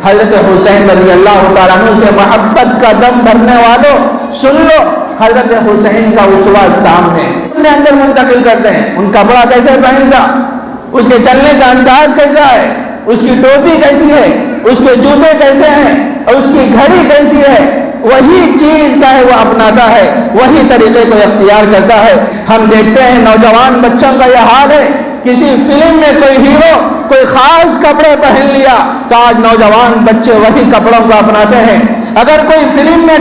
حضرت حسین رضی اللہ تعالیٰ عنہ سے محبت کا دم بھرنے والوں سن لو، حضرت حسین کا اسوہ سامنے اپنے اندر منتقل کرتے ہیں۔ ان کپڑا کیسے پہنتا، اس کے چلنے کا انداز کیسا ہے، اس کی ٹوپی کیسی ہے، اس کے جوتے کیسے ہیں، اور اس کی گھڑی کیسی ہے، وہی چیز کا ہے وہ اپناتا ہے، وہی طریقے کو اختیار کرتا ہے۔ ہم دیکھتے ہیں نوجوان بچوں کا یہ حال ہے، کسی فلم میں کوئی ہیرو کوئی خاص کپڑے پہن لیا تو آج نوجوان بچے وہی کپڑوں کو اپناتے ہیں۔ اگر کوئی فلم میں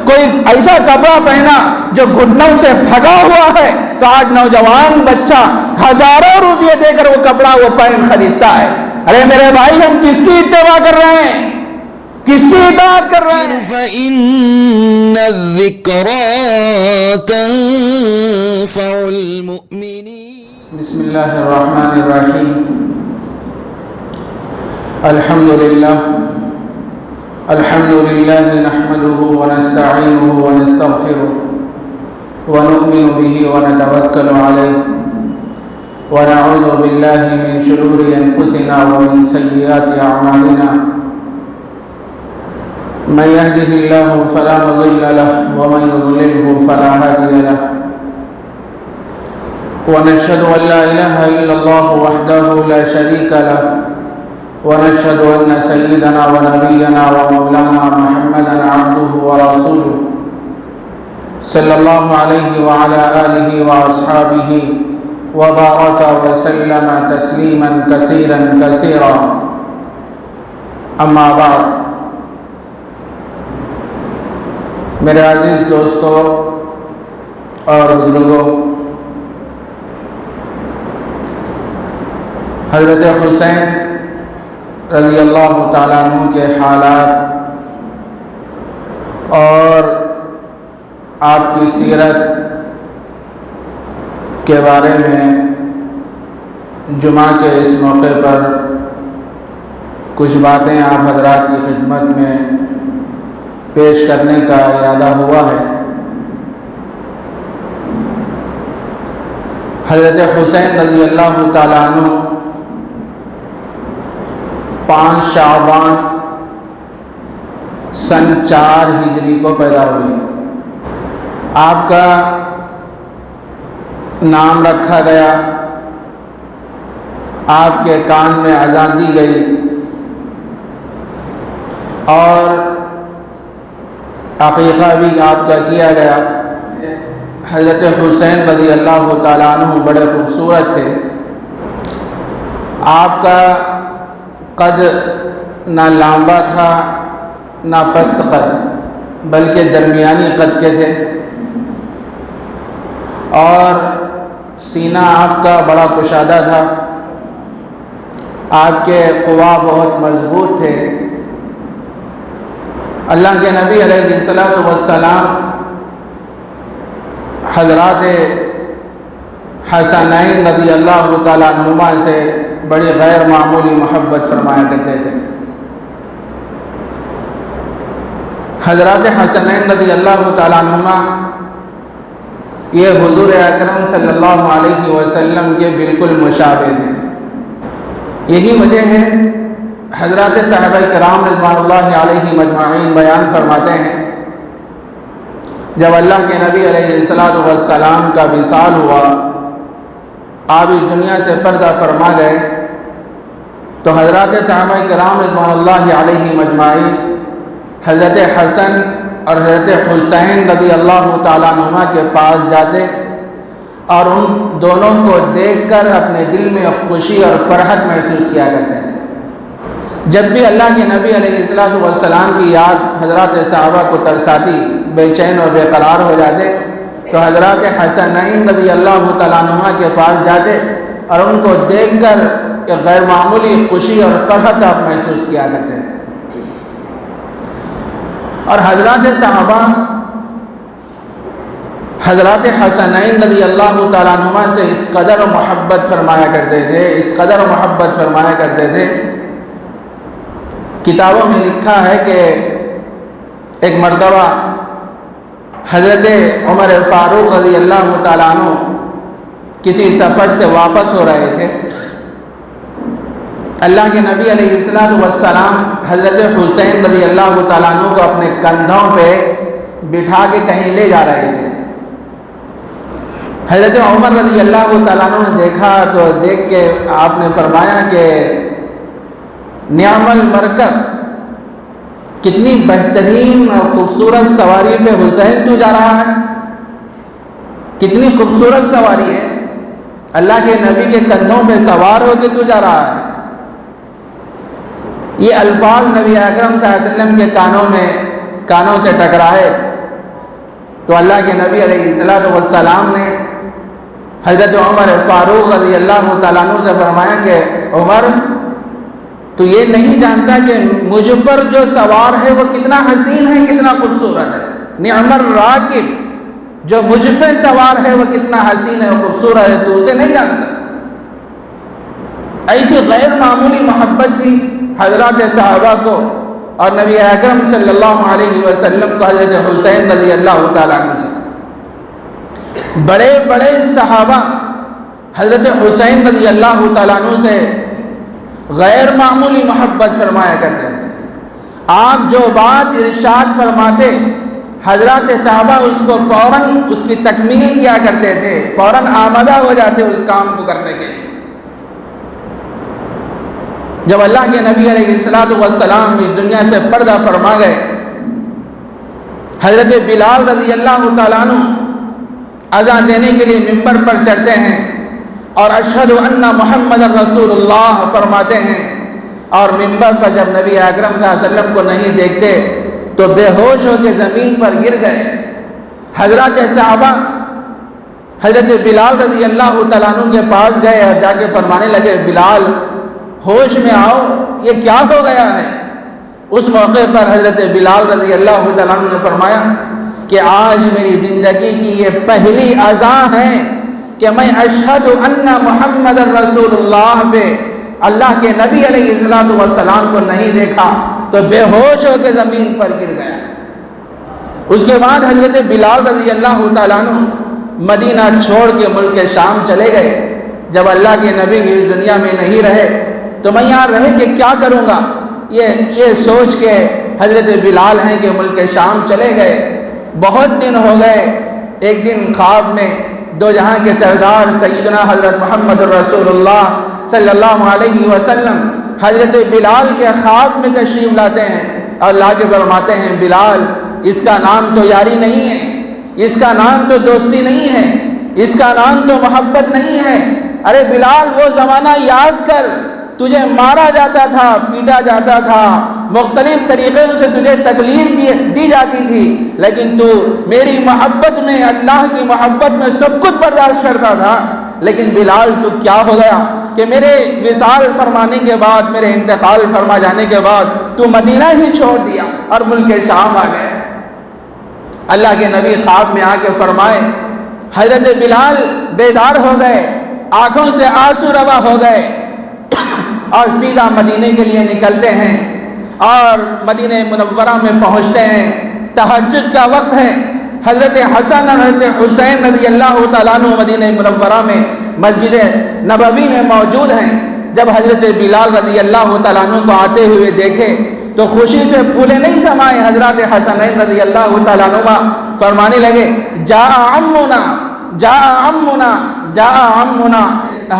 کوئی ایسا کپڑا پہنا جو گھٹنوں سے پھٹا ہوا ہے تو آج نوجوان بچہ ہزاروں روپے دے کر وہ کپڑا وہ پینٹ خریدتا ہے۔ ارے میرے بھائی، ہم کس کی اتباع کر رہے ہیں، کس کی اطاعت کر رہے ہیں؟ فَإِنَّ الذِّكْرَىٰ تَنفَعُ الْمُؤْمِنِينَ۔ بسم اللہ الرحمن الرحیم۔ الحمدللہ نحمده ونستعینه ونستغفره ونؤمن به ونتوکل علیہ ونعوذ باللہ من شرور انفسنا ومن سیئات اعمالنا، من يهده الله فلا مضل له ومن يضلله فلا هادي له، ونشهد أن لا إله إلا الله وحده لا شريك له، ونشهد أن سيدنا ونبينا ومولانا محمدا عبده ورسوله صلى الله عليه وعلى آله وأصحابه وبارك وسلم تسليما كثيرا كثيرا، أما بعد۔ میرے عزیز دوستو اور بزرگوں، حضرت حسین رضی اللہ تعالیٰ عنہ کے حالات اور آپ کی سیرت کے بارے میں جمعہ کے اس موقع پر کچھ باتیں آپ حضرات کی خدمت میں پیش کرنے کا ارادہ ہوا ہے۔ حضرت حسین رضی اللہ تعالیٰ عنہ 5 شعبان سن 4 ہجری کو پیدا ہوئے۔ آپ کا نام رکھا گیا، آپ کے کان میں اذان دی گئی اور عقیقہ بھی آپ کا کیا گیا۔ حضرت حسین رضی اللہ تعالیٰ عنہ بڑے خوبصورت تھے۔ آپ کا قد نہ لمبا تھا نہ پست قد، بلکہ درمیانی قد کے تھے، اور سینہ آپ کا بڑا کشادہ تھا۔ آپ کے قوا بہت مضبوط تھے۔ اللہ کے نبی علیہ الصلوۃ والسلام حضرات حسنین رضی اللہ تعالیٰ عنہما سے بڑی غیر معمولی محبت فرمایا کرتے تھے۔ حضرات حسنین رضی اللہ تعالیٰ عنہما یہ حضور اکرم صلی اللہ علیہ وسلم کے بالکل مشابہ تھے۔ یہی وجہ ہے حضرات صحابہ کرام رضوان اللہ علیہ مجمعین بیان فرماتے ہیں، جب اللہ کے نبی علیہ الصلوۃ والسلام کا وصال ہوا، آپ اس دنیا سے پردہ فرما گئے، تو حضرات صحابہ کرام رضوان اللہ علیہ مجمعین حضرت حسن اور حضرت حسین رضی اللہ تعالیٰ عنہما کے پاس جاتے اور ان دونوں کو دیکھ کر اپنے دل میں خوشی اور فرحت محسوس کیا کرتے ہیں۔ جب بھی اللہ کے نبی علیہ الصلوۃ والسلام کی یاد حضرات صحابہ کو ترساتی، بے چین اور بے قرار ہو جاتے، تو حضرات حسنین رضی اللہ تعالیٰ عنہما کے پاس جاتے اور ان کو دیکھ کر ایک غیر معمولی خوشی اور فرحت آپ محسوس کیا کرتے تھے۔ اور حضرات صحابہ حضرات حسنین رضی اللہ تعالیٰ عنہما سے اس قدر محبت فرمایا کرتے تھے، اس قدر محبت فرمایا کرتے تھے، کتابوں میں لکھا ہے کہ ایک مرتبہ حضرت عمر فاروق رضی اللہ تعالیٰ عنہ کسی سفر سے واپس ہو رہے تھے، اللہ کے نبی علیہ السلام حضرت حسین رضی اللہ تعالیٰ عنہ کو اپنے کندھوں پہ بٹھا کے کہیں لے جا رہے تھے۔ حضرت عمر رضی اللہ تعالیٰ عنہ نے دیکھا تو دیکھ کے آپ نے فرمایا کہ نعم المرکب، کتنی بہترین اور خوبصورت سواری پہ حسین تو جا رہا ہے، کتنی خوبصورت سواری ہے، اللہ کے نبی کے کندھوں پہ سوار ہو کے تو جا رہا ہے۔ یہ الفاظ نبی اکرم صلی اللہ علیہ وسلم کے کانوں سے ٹکرائے تو اللہ کے نبی علیہ السلام نے حضرت عمر فاروق رضی اللہ تعالیٰ عنہ سے فرمایا کہ عمر، تو یہ نہیں جانتا کہ مجھ پر جو سوار ہے وہ کتنا حسین ہے، کتنا خوبصورت ہے۔ نعم الراکب، جو مجھ پہ سوار ہے وہ کتنا حسین ہے اور خوبصورت ہے، تو اسے نہیں جانتا۔ ایسی غیر معمولی محبت تھی حضرات صحابہ کو اور نبی اکرم صلی اللہ علیہ وسلم کو حضرت حسین رضی اللہ تعالیٰ عنہ سے۔ بڑے بڑے صحابہ حضرت حسین رضی اللہ تعالیٰ عنہ سے غیر معمولی محبت فرمایا کرتے تھے۔ آپ جو بات ارشاد فرماتے حضرات صحابہ اس کو فوراً اس کی تکمیل کیا کرتے تھے، فوراً آمادہ ہو جاتے اس کام کو کرنے کے لیے۔ جب اللہ کے نبی علیہ السلام اس دنیا سے پردہ فرما گئے، حضرت بلال رضی اللہ تعالیٰ عنہ اذان دینے کے لیے ممبر پر چڑھتے ہیں اور اشہد ان محمد رسول اللہ فرماتے ہیں، اور ممبر پر جب نبی اکرم صلی اللہ علیہ وسلم کو نہیں دیکھتے تو بے ہوش ہو کے زمین پر گر گئے۔ حضرات صحابہ حضرت بلال رضی اللہ تعالیٰ عنہ کے پاس گئے اور جا کے فرمانے لگے، بلال ہوش میں آؤ، یہ کیا ہو گیا ہے؟ اس موقع پر حضرت بلال رضی اللہ تعالیٰ عنہ نے فرمایا کہ آج میری زندگی کی یہ پہلی اذان ہے کہ میں اشہد ان محمد رسول اللہ پہ اللہ کے نبی علیہ السلام کو نہیں دیکھا تو بے ہوش ہو کے زمین پر گر گیا۔ اس کے بعد حضرت بلال رضی اللہ تعالیٰ عنہ مدینہ چھوڑ کے ملک شام چلے گئے۔ جب اللہ کے نبی اس دنیا میں نہیں رہے تو میں یہاں رہ کے کیا کروں گا، یہ سوچ کے حضرت بلال ہیں کہ ملک شام چلے گئے۔ بہت دن ہو گئے، ایک دن خواب میں دو جہاں کے سردار سیدنا حضرت محمد رسول اللہ صلی اللہ علیہ وسلم حضرت بلال کے خواب میں تشریف لاتے ہیں اور لا کے فرماتے ہیں، بلال اس کا نام تو یاری نہیں ہے، اس کا نام تو دوستی نہیں ہے، اس کا نام تو محبت نہیں ہے۔ ارے بلال وہ زمانہ یاد کر، تجھے مارا جاتا تھا، پیٹا جاتا تھا، مختلف طریقے سے تجھے تکلیف دی جاتی تھی، لیکن تو میری محبت میں، اللہ کی محبت میں سب کچھ برداشت کرتا تھا۔ لیکن بلال تو کیا ہو گیا کہ میرے وصال فرمانے کے بعد، میرے انتقال فرما جانے کے بعد تو مدینہ ہی چھوڑ دیا اور ملک شام آ گئے۔ اللہ کے نبی خواب میں آ کے فرمائے، حضرت بلال بیدار ہو گئے، آنکھوں سے آنسو روا ہو گئے اور سیدھا مدینے کے لیے نکلتے ہیں اور مدینہ منورہ میں پہنچتے ہیں۔ تہجد کا وقت ہے، حضرت حسن اور حضرت حسین رضی اللہ تعالیٰ عنہ مدینہ منورہ میں مسجد نبوی میں موجود ہیں۔ جب حضرت بلال رضی اللہ تعالیٰ عنہ کو آتے ہوئے دیکھے تو خوشی سے پھولے نہیں سمائے۔ حضرت حسنین رضی اللہ تعالیٰ عنہ فرمانے لگے، جاء عمنا جاء عمنا جاء عمنا،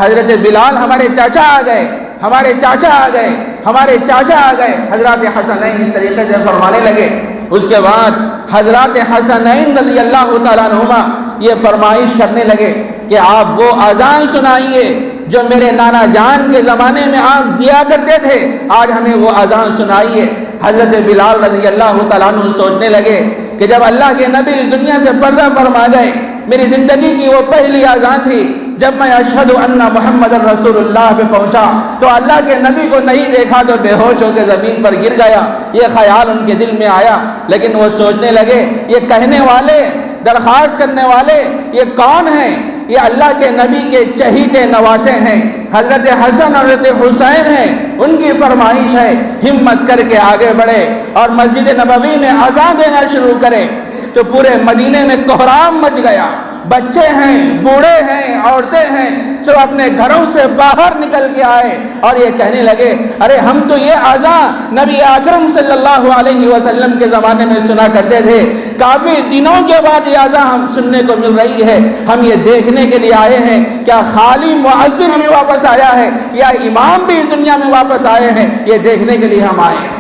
حضرت بلال ہمارے چاچا آ گئے، ہمارے چاچا آ گئے، ہمارے چاچا آ گئے۔ حضرات حسنین اس طریقے سے فرمانے لگے۔ اس کے بعد حضرات حسنین رضی اللہ تعالیٰ عنہما یہ فرمائش کرنے لگے کہ آپ وہ اذان سنائیے جو میرے نانا جان کے زمانے میں آپ دیا کرتے تھے، آج ہمیں وہ اذان سنائیے۔ حضرت بلال رضی اللہ تعالیٰ عنہ سوچنے لگے کہ جب اللہ کے نبی اس دنیا سے پردہ فرما گئے، میری زندگی کی وہ پہلی اذان تھی جب میں اشہد ان محمد رسول اللہ پہ پہنچا تو اللہ کے نبی کو نہیں دیکھا تو بے ہوش ہو کے زمین پر گر گیا۔ یہ خیال ان کے دل میں آیا، لیکن وہ سوچنے لگے یہ کہنے والے، درخواست کرنے والے یہ کون ہیں؟ یہ اللہ کے نبی کے چہیتے نواسے ہیں، حضرت حسن اور حضرت حسین ہیں، ان کی فرمائش ہے ہمت کر کے آگے بڑھے اور مسجد نبوی میں اذان دینا شروع کرے۔ تو پورے مدینے میں کوہرام مچ گیا، بچے ہیں، بوڑھے ہیں، عورتیں ہیں، سب اپنے گھروں سے باہر نکل کے آئے اور یہ کہنے لگے ارے ہم تو یہ اذان نبی اکرم صلی اللہ علیہ وسلم کے زمانے میں سنا کرتے تھے، کافی دنوں کے بعد یہ اذان ہم سننے کو مل رہی ہے، ہم یہ دیکھنے کے لیے آئے ہیں کیا خالی مؤذن ہمیں واپس آیا ہے یا امام بھی اس دنیا میں واپس آئے ہیں، یہ دیکھنے کے لیے ہم آئے ہیں۔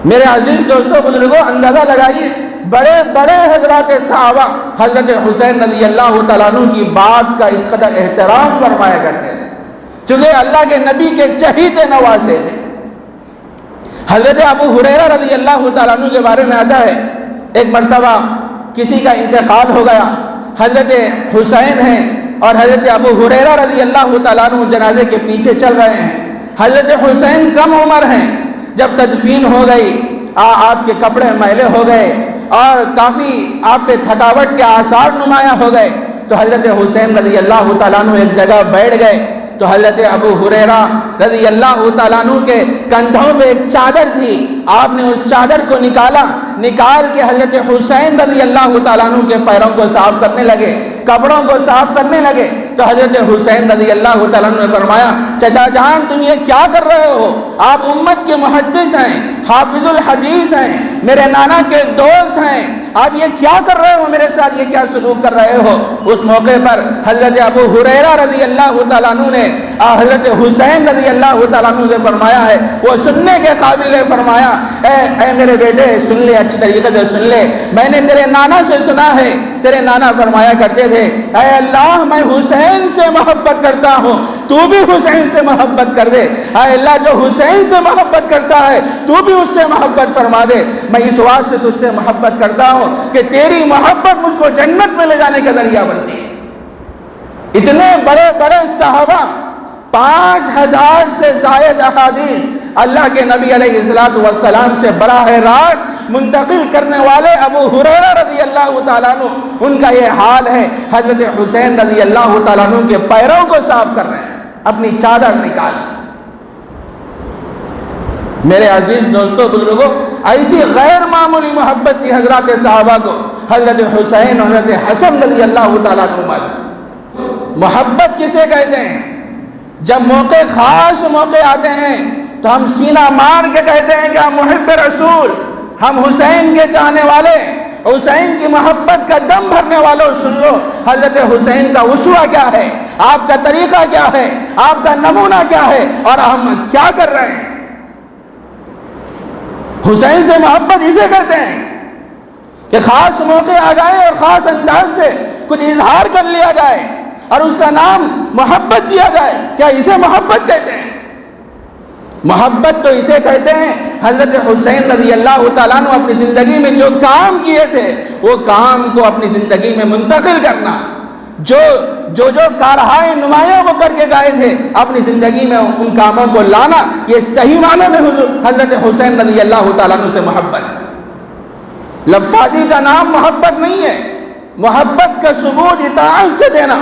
میرے عزیز دوستو بزرگوں، اندازہ لگائیے بڑے بڑے حضرات صحابہ حضرت حسین رضی اللہ تعالیٰ عنہ کی بات کا اس قدر احترام فرمایا کرتے تھے چونکہ اللہ کے نبی کے چہیتے نواسے تھے۔ حضرت ابو ہریرہ رضی اللہ تعالیٰ عنہ کے بارے میں آتا ہے ایک مرتبہ کسی کا انتقال ہو گیا، حضرت حسین ہیں اور حضرت ابو ہریرہ رضی اللہ تعالیٰ عنہ جنازے کے پیچھے چل رہے ہیں۔ حضرت حسین کم عمر ہیں، جب تدفین ہو گئی آپ کے کپڑے میلے ہو گئے اور کافی آپ پہ تھکاوٹ کے آثار نمایاں ہو گئے تو حضرت حسین رضی اللہ تعالیٰ عنہ ایک جگہ بیٹھ گئے تو حضرت ابو ہریرہ رضی اللہ تعالیٰ عنہ کے کندھوں پہ ایک چادر تھی، آپ نے اس چادر کو نکال کے حضرت حسین رضی اللہ تعالیٰ عنہ کے پیروں کو صاف کرنے لگے، کپڑوں کو صاف کرنے لگے تو حضرت حسین رضی اللہ تعالیٰ عنہ نے فرمایا چچا جان تم یہ کیا کر رہے ہو؟ آپ امت کے محدث ہیں، حافظ الحدیث ہیں، میرے نانا کے دوست ہیں، آپ یہ کیا کر رہے ہو میرے ساتھ، یہ کیا سلوک کر رہے ہو؟ اس موقع پر حضرت ابو ہریرہ رضی اللہ تعالیٰ عنہ نے حضرت حسین رضی اللہ تعالیٰ عنہ سے فرمایا ہے، وہ سننے کے قابل ہے، فرمایا اے میرے بیٹے سن لے، اچھی طریقے سے سن لے، میں نے تیرے نانا سے سنا ہے، تیرے نانا فرمایا کرتے تھے اے اللہ میں حسین سے محبت کرتا ہوں، تو بھی حسین سے محبت کر دے، اے اللہ جو حسین سے محبت کرتا ہے تو بھی اس سے محبت فرما دے، میں اس واسطے تجھ سے محبت کرتا ہوں کہ تیری محبت مجھ کو جنت میں لے جانے کا ذریعہ بنتی ہے۔ اتنے بڑے بڑے صحابہ، 5000 سے زائد احادیث اللہ کے نبی علیہ السلام سے براہ راست منتقل کرنے والے ابو ہریرہ رضی اللہ تعالیٰ عنہ، ان کا یہ حال ہے، حضرت حسین رضی اللہ تعالیٰ عنہ کے پیروں کو صاف کر رہے ہیں اپنی چادر نکال کے۔ میرے عزیز دوستو بزرگوں، ایسی غیر معمولی محبت تھی حضرات صحابہ کو حضرت حسین اور حضرت حسن رضی اللہ تعالیٰ عنہ سے۔ محبت کسے کہتے ہیں؟ جب خاص موقع آتے ہیں تو ہم سینہ مار کے کہتے ہیں کہ ہم محب رسول، ہم حسین کے چاہنے والے، حسین کی محبت کا دم بھرنے والوں، سن لو حضرت حسین کا اسوہ کیا ہے، آپ کا طریقہ کیا ہے، آپ کا نمونہ کیا ہے اور ہم کیا کر رہے ہیں۔ حسین سے محبت اسے کہتے ہیں کہ خاص موقع آ جائے اور خاص انداز سے کچھ اظہار کر لیا جائے اور اس کا نام محبت دیا جائے، کیا اسے محبت کہتے ہیں؟ محبت تو اسے کہتے ہیں حضرت حسین رضی اللہ تعالیٰ عنہ اپنی زندگی میں جو کام کیے تھے وہ کام کو اپنی زندگی میں منتقل کرنا، جو کارہائے نمایاں وہ کر کے گئے تھے اپنی زندگی میں ان کاموں کو لانا، یہ صحیح معنی میں حضرت حسین رضی اللہ تعالیٰ عنہ سے محبت ہے۔ لفاظی کا نام محبت نہیں ہے، محبت کا ثبوت اطاعت سے دینا،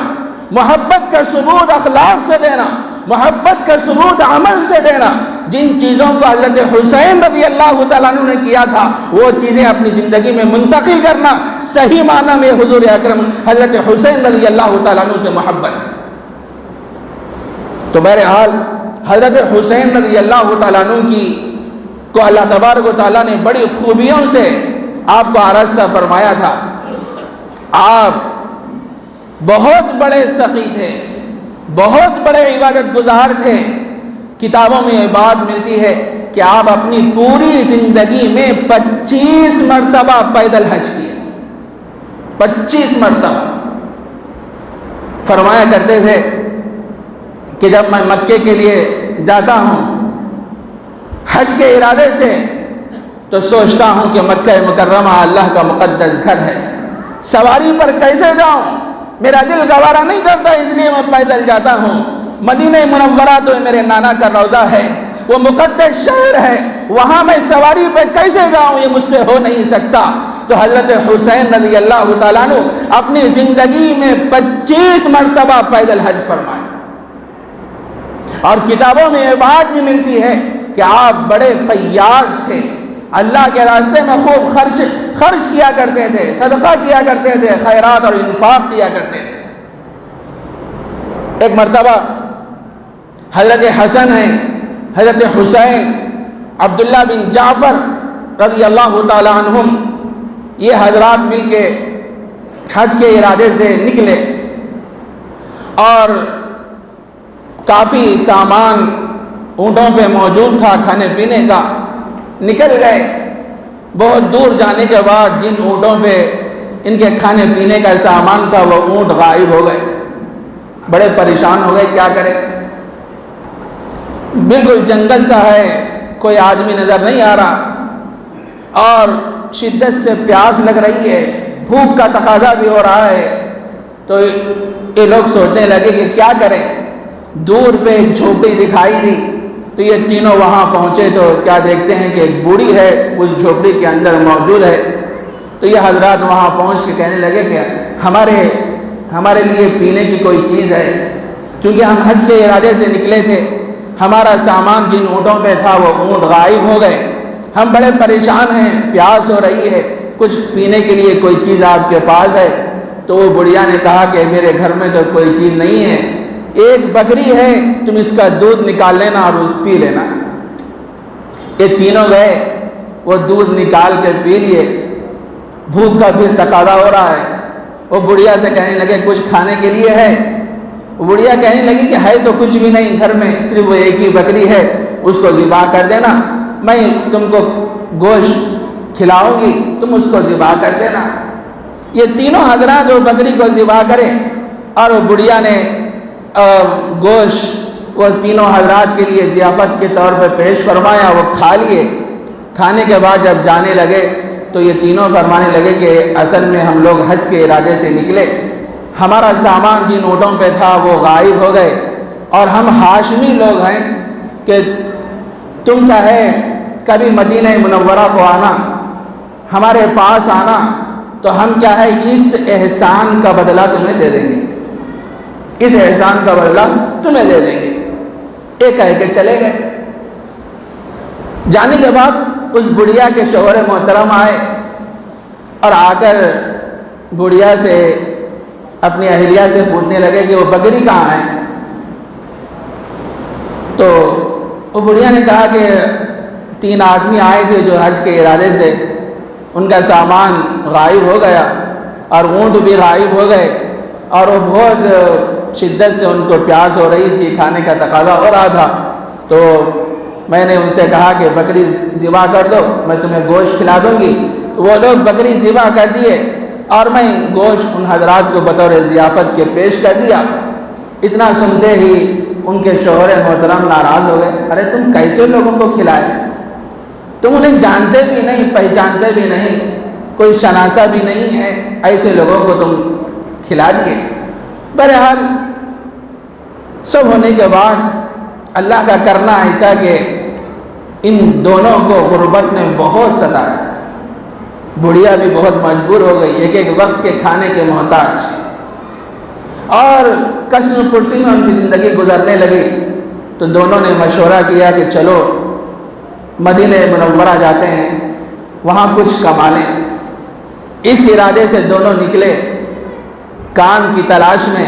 محبت کا ثبوت اخلاق سے دینا، محبت کا ثبوت عمل سے دینا۔ جن چیزوں کو حضرت حسین رضی اللہ تعالیٰ عنہ نے کیا تھا وہ چیزیں اپنی زندگی میں منتقل کرنا، صحیح معنی میں حضور اکرم حضرت حسین رضی اللہ تعالیٰ عنہ سے محبت ہے۔ تو بہرحال حضرت حسین رضی اللہ تعالیٰ عنہ کو اللہ تبارک و تعالیٰ نے بڑی خوبیوں سے آپ کو آراستہ فرمایا تھا۔ آپ بہت بڑے سخی تھے، بہت بڑے عبادت گزار تھے۔ کتابوں میں یہ بات ملتی ہے کہ آپ اپنی پوری زندگی میں 25 مرتبہ پیدل حج کیے، 25 مرتبہ۔ فرمایا کرتے تھے کہ جب میں مکے کے لیے جاتا ہوں حج کے ارادے سے تو سوچتا ہوں کہ مکہ مکرمہ اللہ کا مقدس گھر ہے، سواری پر کیسے جاؤں، میرا دل گوارا نہیں کرتا، اس لیے میں پیدل جاتا ہوں۔ مدینہ منورہ تو میرے نانا کا روضہ ہے، وہ مقدس شہر ہے، وہاں میں سواری پہ کیسے جاؤں، یہ مجھ سے ہو نہیں سکتا۔ تو حضرت حسین رضی اللہ تعالیٰ عنہ اپنی زندگی میں 25 مرتبہ پیدل حج فرمائے۔ اور کتابوں میں یہ بات بھی ملتی ہے کہ آپ بڑے فیاض تھے، اللہ کے راستے میں خوب خرچ کیا کرتے تھے، صدقہ کیا کرتے تھے، خیرات اور انفاق کیا کرتے تھے۔ ایک مرتبہ حضرت حسن ہیں، حضرت حسین، عبداللہ بن جعفر رضی اللہ تعالی عنہم، یہ حضرات مل کے حج کے ارادے سے نکلے اور کافی سامان اونٹوں پہ موجود تھا کھانے پینے کا، نکل گئے۔ بہت دور جانے کے بعد جن اونٹوں پہ ان کے کھانے پینے کا سامان تھا وہ اونٹ غائب ہو گئے، بڑے پریشان ہو گئے، کیا کریں؟ بالکل جنگل سا ہے، کوئی آدمی نظر نہیں آ رہا اور شدت سے پیاس لگ رہی ہے، بھوک کا تقاضا بھی ہو رہا ہے۔ تو یہ لوگ سوچنے لگے کہ کیا کریں۔ دور پہ ایک جھوپڑی دکھائی دی تو یہ تینوں وہاں پہنچے تو کیا دیکھتے ہیں کہ ایک بوڑھی ہے اس جھوپڑی کے اندر موجود ہے۔ تو یہ حضرات وہاں پہنچ کے کہنے لگے کہ ہمارے لیے پینے کی کوئی چیز ہے، کیونکہ ہم حج کے ارادے سے نکلے تھے، ہمارا سامان جن اونٹوں پہ تھا وہ اونٹ غائب ہو گئے، ہم بڑے پریشان ہیں، پیاس ہو رہی ہے، کچھ پینے کے لیے کوئی چیز آپ کے پاس ہے؟ تو وہ بڑھیا نے کہا کہ میرے گھر میں تو کوئی چیز نہیں ہے، ایک بکری ہے، تم اس کا دودھ نکال لینا اور اس پی لینا۔ یہ تینوں گئے، وہ دودھ نکال کے پی لیے۔ بھوک کا پھر تقاضا ہو رہا ہے، وہ بڑھیا سے کہنے لگے کچھ کھانے کے لیے ہے؟ وہ بڑھیا کہنے لگی کہ ہے تو کچھ بھی نہیں گھر میں، صرف وہ ایک ہی بکری ہے، اس کو ذبح کر دینا، میں تم کو گوشت کھلاؤں گی، تم اس کو ذبح کر دینا۔ یہ تینوں حضرات وہ بکری کو ذبح کرے اور وہ بڑھیا نے گوشت وہ تینوں حضرات کے لیے ضیافت کے طور پہ پیش فرمایا، وہ کھا لیے۔ کھانے کے بعد جب جانے لگے تو یہ تینوں فرمانے لگے کہ اصل میں ہم لوگ حج کے ارادے سے نکلے، ہمارا سامان جن اونٹوں پہ تھا وہ غائب ہو گئے، اور ہم ہاشمی لوگ ہیں کہ تم کا ہے کبھی مدینہ منورہ کو آنا، ہمارے پاس آنا، تو ہم کیا ہے اس احسان کا بدلہ تمہیں دے دیں گے، اس احسان کا بدلہ تمہیں دے دیں گے۔ یہ کہہ کے چلے گئے۔ جانے کے بعد اس بڑھیا کے شوہر محترم آئے اور آ کر بڑھیا سے اپنی اہلیہ سے پوچھنے لگے کہ وہ بکری کہاں ہے؟ تو وہ بڑھیا نے کہا کہ 3 آدمی آئے تھے جو حج کے ارادے سے، ان کا سامان غائب ہو گیا اور اونٹ بھی غائب ہو گئے، اور وہ بہت شدت سے ان کو پیاس ہو رہی تھی، کھانے کا تقاضا ہو رہا تھا، تو میں نے ان سے کہا کہ بکری ذبح کر دو، میں تمہیں گوشت کھلا دوں گی۔ تو وہ لوگ بکری ذبح کر دیے اور میں گوشت ان حضرات کو بطور ضیافت کے پیش کر دیا۔ اتنا سنتے ہی ان کے شوہر محترم ناراض ہو گئے، ارے تم کیسے لوگوں کو کھلائے؟ تم انہیں جانتے بھی نہیں، پہچانتے بھی نہیں، کوئی شناسہ بھی نہیں ہے، ایسے لوگوں کو تم کھلا دیے۔ بہرحال سب ہونے کے بعد اللہ کا کرنا ایسا کہ ان دونوں کو غربت نے بہت ستایا، بڑھیا بھی بہت مجبور ہو گئی، ایک وقت کے کھانے کے محتاج، اور کسر پرسی میں ان کی زندگی گزرنے لگی۔ تو دونوں نے مشورہ کیا کہ چلو مدینہ منورہ جاتے ہیں، وہاں کچھ کما لیں۔ اس ارادے سے دونوں نکلے کام کی تلاش میں۔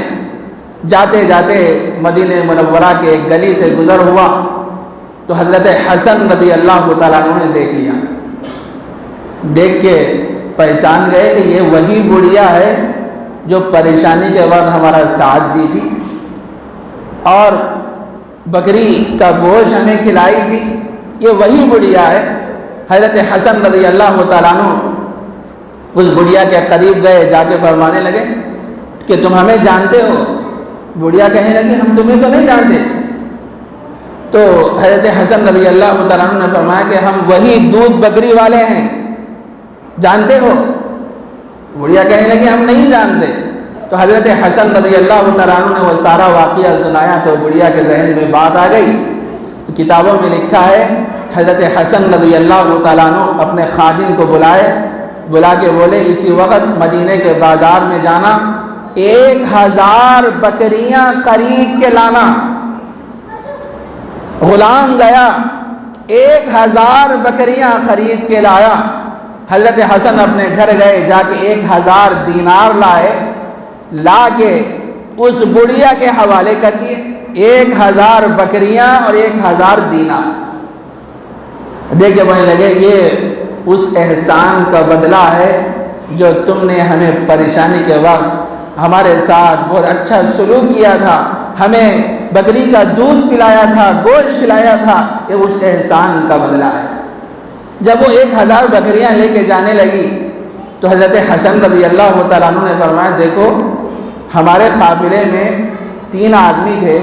جاتے جاتے مدینہ منورہ کے ایک گلی سے گزر ہوا تو حضرت حسن رضی اللہ تعالیٰ عنہ نے دیکھ لیا، دیکھ کے پہچان گئے کہ یہ وہی بڑھیا ہے جو پریشانی کے وقت ہمارا ساتھ دی تھی اور بکری کا گوشت ہمیں کھلائی تھی، یہ وہی بڑھیا ہے۔ حضرت حسن رضی اللہ تعالیٰ عنہ اس بڑھیا کے قریب گئے، جا کے فرمانے لگے کہ تم ہمیں جانتے ہو؟ بڑھیا کہنے لگی ہم تمہیں تو نہیں جانتے۔ تو حضرت حسن رضی اللہ تعالیٰ عنہ نے فرمایا کہ ہم وہی دودھ بکری والے ہیں، جانتے ہو؟ بڑھیا کہنے لگی ہم نہیں جانتے۔ تو حضرت حسن رضی اللہ تعالیٰ عنہ نے وہ سارا واقعہ سنایا تو بڑھیا کے ذہن میں بات آ گئی۔ تو کتابوں میں لکھا ہے حضرت حسن رضی اللہ تعالیٰ عنہ اپنے خادم کو بلا کے بولے اسی وقت مدینے کے بازار میں جانا، 1000 بکریاں خرید کے لانا۔ غلام گیا 1000 بکریاں خرید کے لایا۔ حضرت حسن اپنے گھر گئے، جا کے 1000 دینار لائے، لا کے اس بڑھیا کے حوالے کر دیے، 1000 بکریاں اور 1000 دینار۔ دیکھ کے بولنے لگے یہ اس احسان کا بدلہ ہے جو تم نے ہمیں پریشانی کے وقت ہمارے ساتھ بہت اچھا سلوک کیا تھا، ہمیں بکری کا دودھ پلایا تھا، گوشت کھلایا تھا، یہ اس احسان کا بدلہ ہے۔ جب وہ 1000 بکریاں لے کے جانے لگی تو حضرت حسن رضی اللہ تعالیٰ عنہ نے فرمایا دیکھو ہمارے قافلے میں 3 آدمی تھے،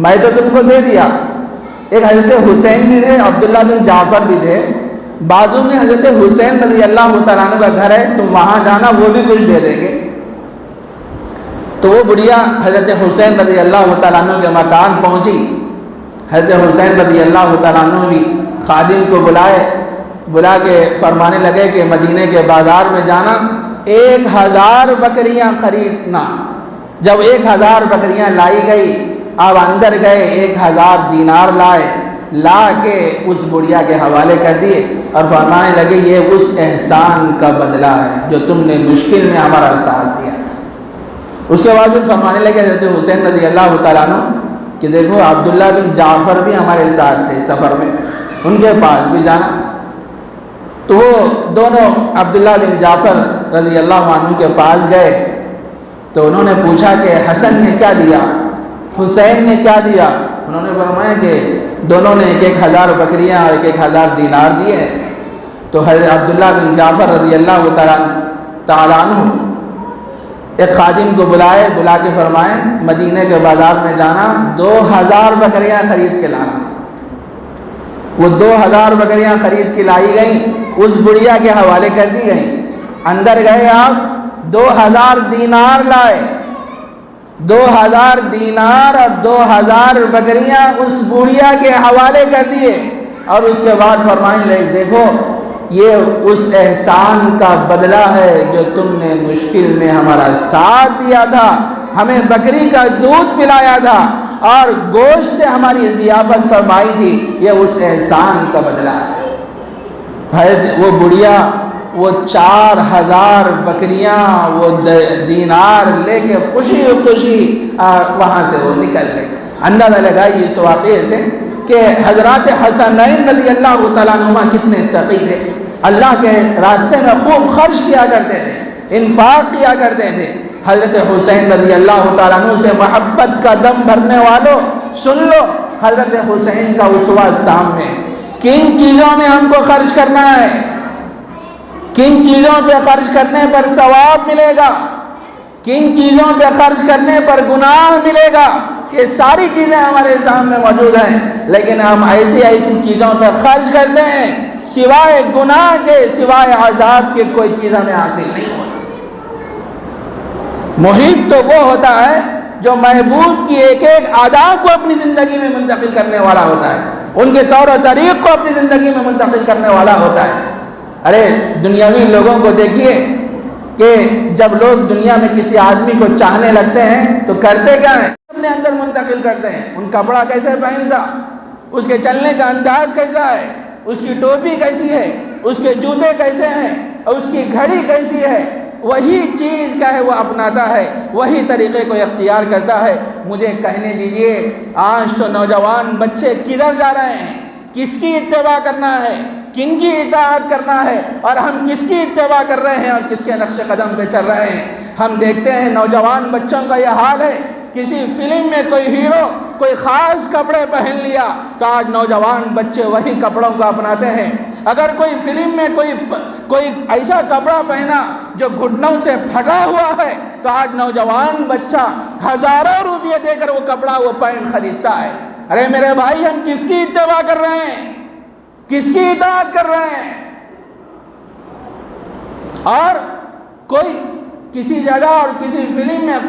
میں تو تم کو دے دیا، ایک حضرت حسین بھی تھے، عبداللہ بن جعفر بھی تھے، بازو میں حضرت حسین رضی اللہ تعالیٰ عنہ کا گھر ہے، تم وہاں جانا، وہ بھی کچھ دے دیں گے۔ تو وہ بڑھیا حضرت حسین رضی اللہ تعالیٰ عنہ کے مکان پہنچی۔ حضرت حسین رضی اللہ تعالیٰ عنہ بھی خادم کو بلا کے فرمانے لگے کہ مدینے کے بازار میں جانا، 1000 بکریاں خریدنا۔ جب 1000 بکریاں لائی گئی، اب اندر گئے، 1000 دینار لائے، لا کے اس بڑھیا کے حوالے کر دیے اور فرمانے لگے یہ اس احسان کا بدلہ ہے جو تم نے مشکل میں ہمارا ساتھ دیا تھا۔ اس کے بعد پھر فرمانے لگے حضرت حسین رضی اللہ تعالیٰ عنہ کہ دیکھو عبداللہ بن جعفر بھی ہمارے ساتھ تھے سفر میں، ان کے پاس بھی جانا۔ تو وہ دونوں عبداللہ بن جعفر رضی اللہ عنہ کے پاس گئے تو انہوں نے پوچھا کہ حسن نے کیا دیا، حسین نے کیا دیا؟ انہوں نے فرمایا کہ دونوں نے 1000 بکریاں اور 1000 دینار دیے۔ تو حضرت عبداللہ بن جعفر رضی اللہ تعالیٰ عنہ ایک خادم کو بلا کے فرمائے مدینے کے بازار میں جانا، 2000 بکریاں خرید کے لانا۔ وہ 2000 بکریاں خرید کے لائی گئیں، اس بڑھیا کے حوالے کر دی گئیں۔ اندر گئے آپ، 2000 دینار لائے، 2000 دینار اور 2000 بکریاں اس بڑھیا کے حوالے کر دیے، اور اس کے بعد فرمائیں لے دیکھو یہ اس احسان کا بدلہ ہے جو تم نے مشکل میں ہمارا ساتھ دیا تھا، ہمیں بکری کا دودھ پلایا تھا اور گوشت سے ہماری ضیافت فرمائی تھی، یہ اس احسان کا بدلہ ہے۔ وہ بڑھیا وہ 4000 بکریاں وہ دینار لے کے خوشی وہاں سے وہ نکل گئے۔ اندازہ لگائیے اس واقعے سے کہ حضرات حسنین رضی اللہ تعالیٰ عنہما کتنے سخی تھے، اللہ کے راستے میں خوب خرچ کیا کرتے تھے، انفاق کیا کرتے تھے۔ حضرت حسین رضی اللہ تعالیٰ عنہ سے محبت کا دم بھرنے والوں سن لو، حضرت حسین کا اسوہ سامنے، کن چیزوں میں ہم کو خرچ کرنا ہے، کن چیزوں پہ خرچ کرنے پر ثواب ملے گا، کن چیزوں پہ خرچ کرنے پر گناہ ملے گا، یہ ساری چیزیں ہمارے سامنے موجود ہیں، لیکن ہم ایسی چیزوں پہ خرچ کرتے ہیں سوائے گناہ کے، سوائے عذاب کے کوئی چیز ہمیں حاصل نہیں ہوتی۔ محب تو وہ ہوتا ہے جو محبوب کی ایک ایک ادا کو اپنی زندگی میں منتقل کرنے والا ہوتا ہے، ان کے طور و طریق کو اپنی زندگی میں منتقل کرنے والا ہوتا ہے۔ ارے دنیاوی لوگوں کو دیکھیے کہ جب لوگ دنیا میں کسی آدمی کو چاہنے لگتے ہیں تو کرتے کیا ہیں، اپنے اندر منتقل کرتے ہیں، ان کپڑا کیسے پہنتا، اس کے چلنے کا انداز کیسا ہے، اس کی ٹوپی کیسی ہے، اس کے جوتے کیسے ہیں، اور اس کی گھڑی کیسی ہے، وہی چیز کا ہے وہ اپناتا ہے، وہی طریقے کو اختیار کرتا ہے۔ مجھے کہنے دیجئے آج تو نوجوان بچے کدھر جا رہے ہیں، کس کی اتباع کرنا ہے، کن کی اطاعت کرنا ہے، اور ہم کس کی اتباع کر رہے ہیں اور کس کے نقش قدم پہ چل رہے ہیں۔ ہم دیکھتے ہیں نوجوان بچوں کا یہ حال ہے، کسی فلم میں کوئی ہیرو کوئی خاص کپڑے پہن لیا تو آج نوجوان بچے وہی کپڑوں کو اپناتے ہیں۔ اگر کوئی فلم میں کوئی ایسا کپڑا پہنا جو گھٹنوں سے پھٹا ہوا ہے تو آج نوجوان بچہ ہزاروں روپے دے کر وہ کپڑا وہ پینٹ خریدتا ہے۔ ارے میرے بھائی ہم کس کی اتباع کر رہے ہیں، کس کی اطاعت کر رہے ہیں؟ اور کوئی کسی جگہ اور کسی فلم میں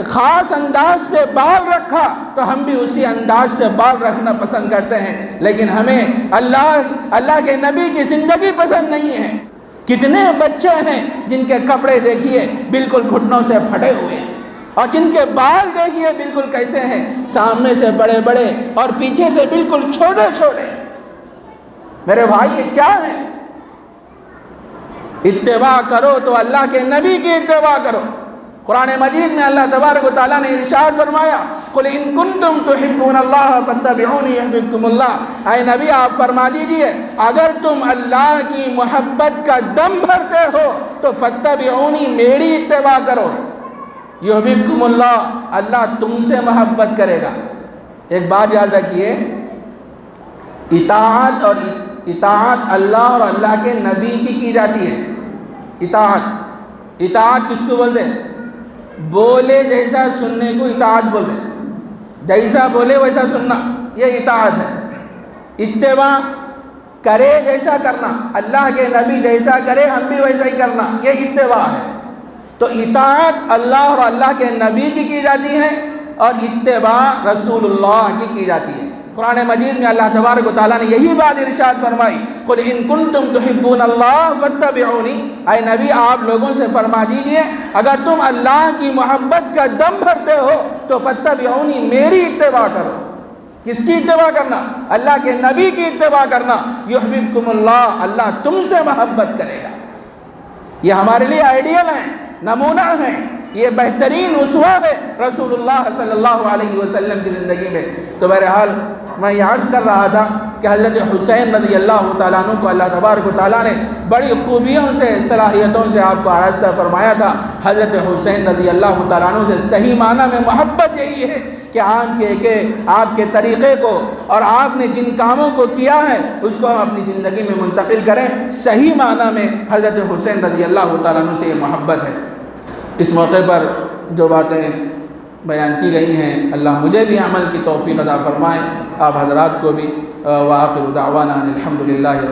خاص انداز سے بال رکھا تو ہم بھی اسی انداز سے بال رکھنا پسند کرتے ہیں، لیکن ہمیں اللہ کے نبی کی زندگی پسند نہیں ہے۔ کتنے بچے ہیں جن کے کپڑے دیکھیے بالکل گھٹنوں سے پھٹے ہوئے ہیں، اور جن کے بال دیکھیے بالکل کیسے ہیں، سامنے سے بڑے بڑے اور پیچھے سے بالکل چھوٹے چھوٹے۔ میرے بھائی یہ کیا ہے؟ اتباع کرو تو اللہ کے نبی کی اتباع کرو۔ قرآن مجید میں اللہ تبارک و تعالیٰ نے ارشاد فرمایا قل ان کنتم تحبون اللہ فاتبعونی یحببکم اللہ، اے نبی آپ فرما دیجئے اگر تم اللہ کی محبت کا دم بھرتے ہو تو فاتبعونی، میری اتباع کرو، یحببکم اللہ، اللہ تم سے محبت کرے گا۔ ایک بات یاد رکھیے، اطاعت اللہ اور اللہ کے نبی کی جاتی ہے۔ اطاعت کس کو بولتے ہیں؟ بولے جیسا سننے کو اطاعت بولتے ہیں، جیسا بولے ویسا سننا، یہ اطاعت ہے۔ اتباع کرے جیسا کرنا، اللہ کے نبی جیسا کرے ہم بھی ویسا ہی کرنا، یہ اتباع ہے۔ تو اطاعت اللہ اور اللہ کے نبی کی جاتی ہے اور اتباع رسول اللہ کی جاتی ہے۔ قرآن مجید میں اللہ تبارک و تعالیٰ نے یہی بات ارشاد فرمائی قل ان کنتم تحبون اللہ فاتبعونی، اے نبی آپ لوگوں سے فرما دیجئے اگر تم اللہ کی محبت کا دم بھرتے ہو تو فاتبعونی، میری اتباع کرو۔ کس کی اتباع کرنا؟ اللہ کے نبی کی اتباع کرنا۔ یحببکم اللہ، اللہ تم سے محبت کرے گا۔ یہ ہمارے لیے آئیڈیل ہیں، نمونہ ہیں، یہ بہترین اسوہ ہے رسول اللہ صلی اللہ علیہ وسلم کی زندگی میں۔ تو بہرحال میں یہ عرض کر رہا تھا کہ حضرت حسین رضی اللہ تعالیٰ عنہ کو اللہ تبارک و تعالیٰ نے بڑی خوبیوں سے، صلاحیتوں سے آپ کو آراستہ فرمایا تھا۔ حضرت حسین رضی اللہ تعالیٰ عنہ سے صحیح معنی میں محبت یہی ہے کہ آپ کے طریقے کو اور آپ نے جن کاموں کو کیا ہے اس کو ہم اپنی زندگی میں منتقل کریں۔ صحیح معنی میں حضرت حسین رضی اللہ تعالیٰ عنہ سے یہ محبت ہے۔ اس موقع پر جو باتیں بیان کی گئی ہیں اللہ مجھے بھی عمل کی توفیق عطا فرمائے، آپ حضرات کو بھی۔ وآخر دعوانا الحمدللہ۔